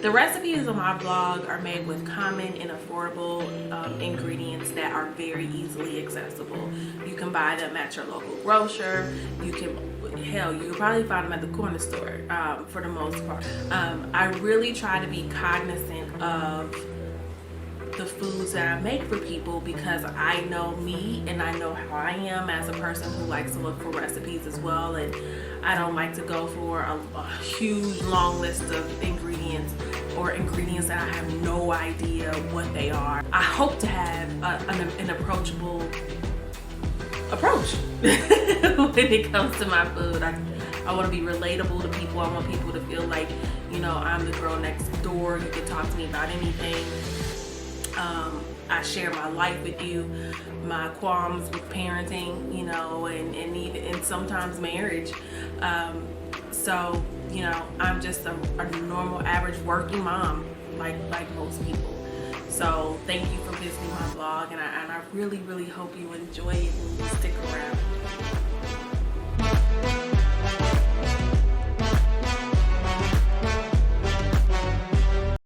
The recipes on my blog are made with common and affordable ingredients that are very easily accessible. You can buy them at your local grocer. You can probably find them at the corner store for the most part. I really try to be cognizant of the foods that I make for people because I know me and I know how I am as a person who likes to look for recipes as well, and I don't like to go for a huge long list of ingredients or ingredients that I have no idea what they are. I hope to have an approachable approach when it comes to my food. I want to be relatable to people. I want people to feel like, you know, I'm the girl next door. You can talk to me about anything. I share my life with you, my qualms with parenting, you know, and sometimes marriage. So, you know, I'm just a normal, average working mom, like most people. So thank you for visiting my blog, and I really, really hope you enjoy it and stick around.